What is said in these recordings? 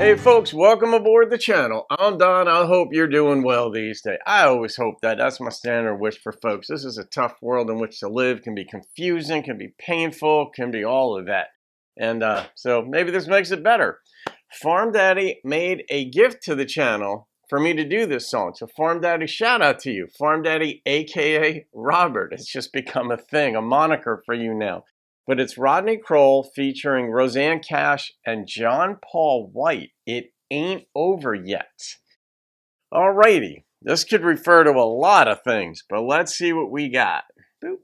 Hey folks, welcome aboard the channel. I'm Don. I hope you're doing well these days. I always hope that. That's my standard wish for folks. This is a tough world in which to live. Can be confusing, can be painful, can be all of that. And so maybe this makes it better. Farm Daddy made a gift to the channel for me to do this song. So Farm Daddy, shout out to you. Farm Daddy, aka Robert. It's just become a thing, a moniker for you now. But it's Rodney Crowell featuring Rosanne and John Paul White. It ain't over yet. Alrighty, this could refer to a lot of things, but let's see what we got. Boop.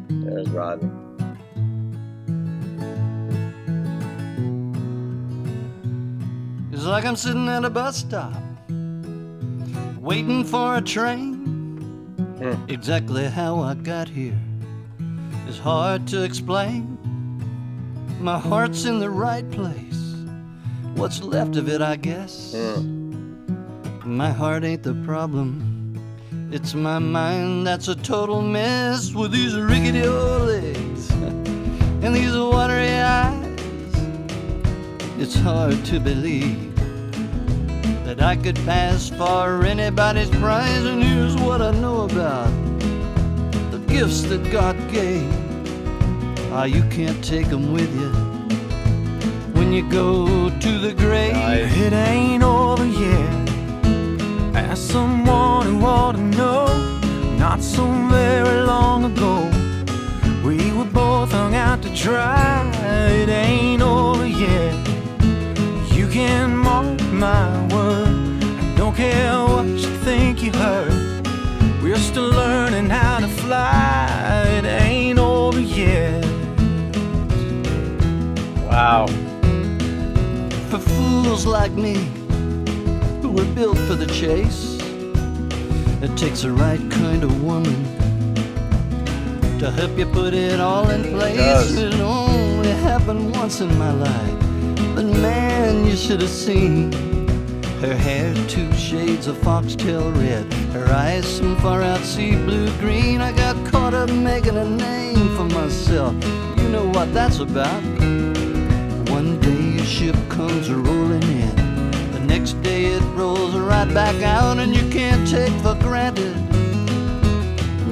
There's Rodney. It's like I'm sitting at a bus stop waiting for a train. Exactly how I got here is hard to explain. My heart's in the right place, what's left of it, I guess. My heart ain't the problem, it's my mind that's a total mess. With these rickety old legs and these watery eyes, it's hard to believe that I could pass for anybody's prize. And here's what I know about the gifts that God gave. You can't take them with you when you go to the grave. Nice. It ain't over yet. Ask someone who ought to know. Not so very long ago, we were both hung out to dry. It ain't over yet. You can mark my word, I don't care what you think you heard. We're still learning how to fly. It ain't over yet. Wow. For fools like me who were built for the chase, it takes the right kind of woman to help you put it all in place. It only happened once in my life, but man, you should have seen her hair, 2 shades of foxtail red, her eyes some far out sea blue green. I got caught up making a name for myself. You know what that's about. One day a ship comes rolling in, the next day it rolls right back out, and you can't take for granted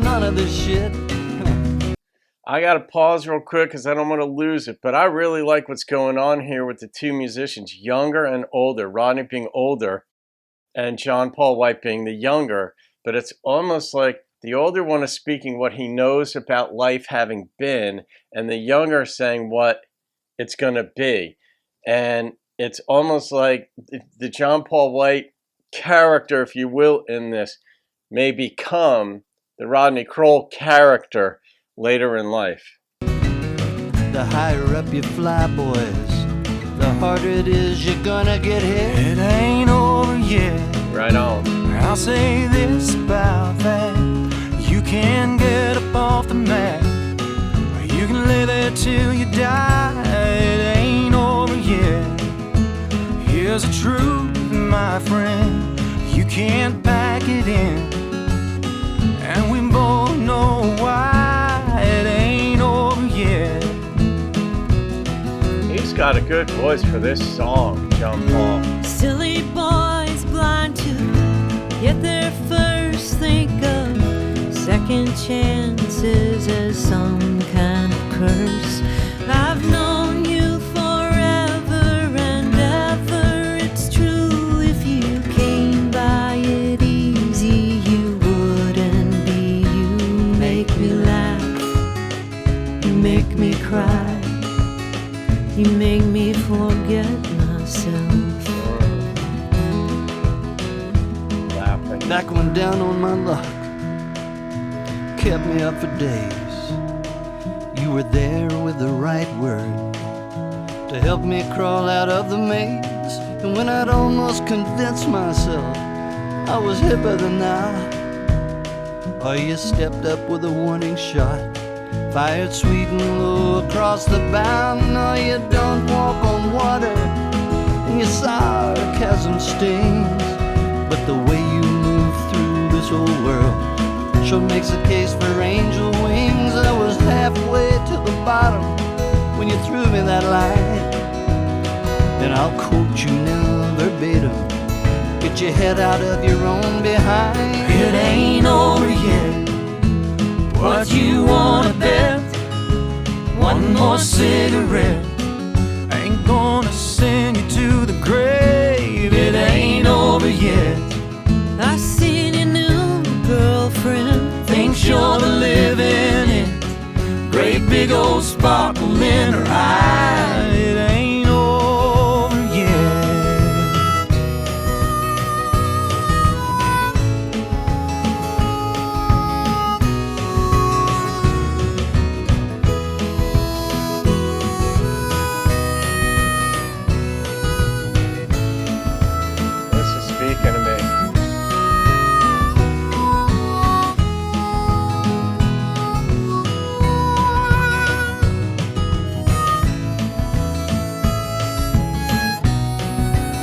none of this shit. I got to pause real quick because I don't want to lose it, but I really like what's going on here with the two musicians, younger and older, Rodney being older and John Paul White being the younger. But it's almost like the older one is speaking what he knows about life having been, and the younger saying what it's going to be. And it's almost like the John Paul White character, if you will, in this may become the Rodney Crowell character later in life. The higher up you fly, boys, the harder it is you're gonna get hit. It ain't over yet. Right on. I'll say this about that: you can get up off the mat, or you can lay there till you die. It ain't over yet. Here's the truth, my friend, you can't pack it in, and we both know why. It ain't over yet. He's got a good voice for this song, John Paul. Silly boys blind to get there first, think of second chances as some kind of curse. I've known you forever and ever, it's true. If you came by it easy, you wouldn't be. You make me laugh, you make me cry, you make me forget myself. Laughing. Back when down on my luck kept me up for days, you were there with the right word to help me crawl out of the maze. And when I'd almost convinced myself I was hipper than thou, oh, you stepped up with a warning shot, fired sweet and low across the bow. No, you don't walk on water, and your sarcasm stings, but the way you move through this old world sure makes a case for angel wings. I was half bottom when you threw me that line. Then I'll quote you now verbatim. Get your head out of your own behind. It ain't over yet. What you wanna bet? One more cigarette ain't gonna send you to the grave. It ain't over yet. I seen your new girlfriend. Thinks you're the living it. Great big old sparkle in her eye. It ain't over yet. This is speaking to me.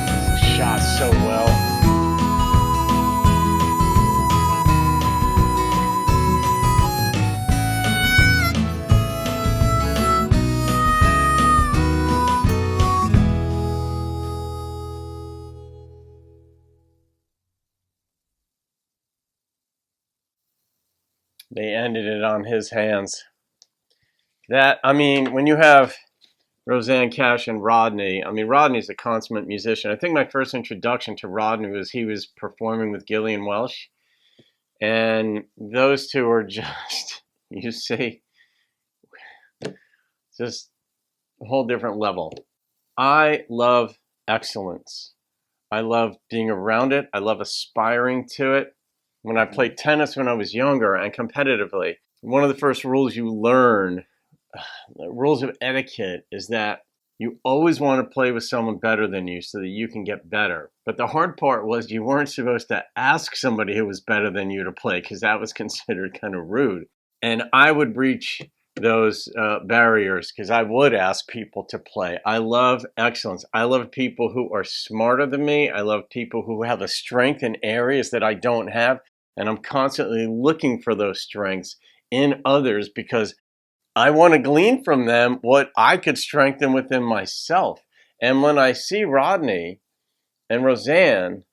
This is shot so well. They ended it on his hands. That, I mean, when you have Rosanne Cash and Rodney, I mean, Rodney's a consummate musician. I think my first introduction to Rodney was he was performing with Gillian Welsh. And those two are just, you see, just a whole different level. I love excellence. I love being around it. I love aspiring to it. When I played tennis when I was younger and competitively, one of the first rules you learn, the rules of etiquette, is that you always want to play with someone better than you so that you can get better. But the hard part was you weren't supposed to ask somebody who was better than you to play because that was considered kind of rude. And I would breach those barriers because I would ask people to play. I love excellence. I love people who are smarter than me. I love people who have a strength in areas that I don't have. And I'm constantly looking for those strengths in others because I want to glean from them what I could strengthen within myself. And when I see Rodney and Rosanne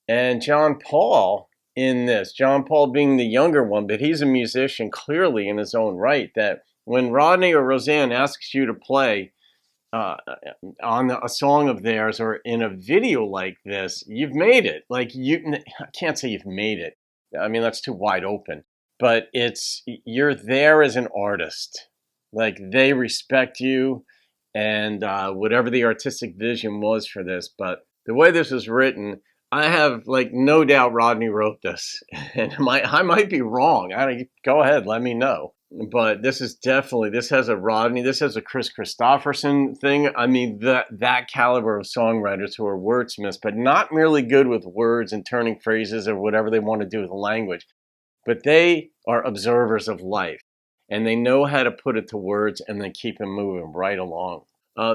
and John Paul in this, John Paul being the younger one, but he's a musician clearly in his own right, that when Rodney or Rosanne asks you to play on a song of theirs or in a video like this, you've made it. Like I can't say you've made it. I mean, that's too wide open. But you're there as an artist. Like they respect you and whatever the artistic vision was for this. But the way this was written, I have like no doubt Rodney wrote this. And I might be wrong. Go ahead, let me know. But this has a Rodney, this has a Chris Christopherson thing. I mean, that caliber of songwriters who are wordsmiths, but not merely good with words and turning phrases or whatever they want to do with language. But they are observers of life, and they know how to put it to words and then keep them moving right along.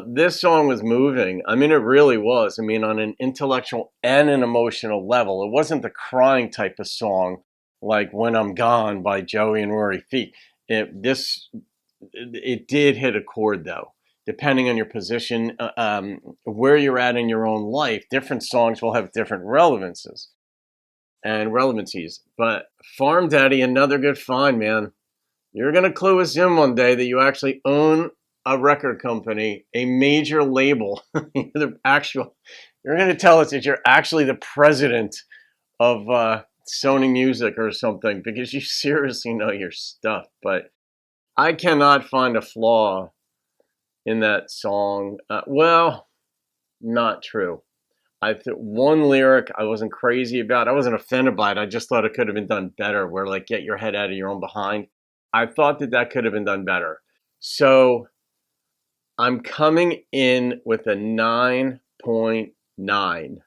This song was moving. I mean, it really was. I mean, on an intellectual and an emotional level. It wasn't the crying type of song like When I'm Gone by Joey and Rory Feet. It did hit a chord, though. Depending on your position, where you're at in your own life, different songs will have different relevancies. But Farm Daddy, another good find, man. You're going to clue us in one day that you actually own a record company, a major label. You're going to tell us that you're actually the president of Sony Music or something because you seriously know your stuff. But I cannot find a flaw in that song. Well, not true. One lyric I wasn't crazy about. I wasn't offended by it. I just thought it could have been done better, where like, get your head out of your own behind. I thought that could have been done better. So I'm coming in with a 9.9.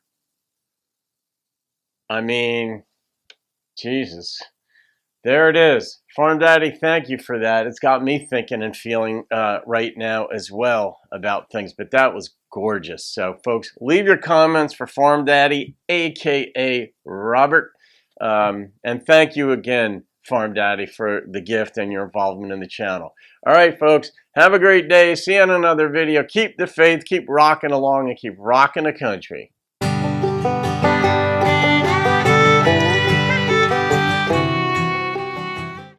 I mean, Jesus. There it is. Farm Daddy, thank you for that. It's got me thinking and feeling right now as well about things, but that was gorgeous. So, folks, leave your comments for Farm Daddy, a.k.a. Robert. And thank you again Farm Daddy, for the gift and your involvement in the channel. All right, folks, have a great day. See you on another video. Keep the faith, keep rocking along, and keep rocking the country.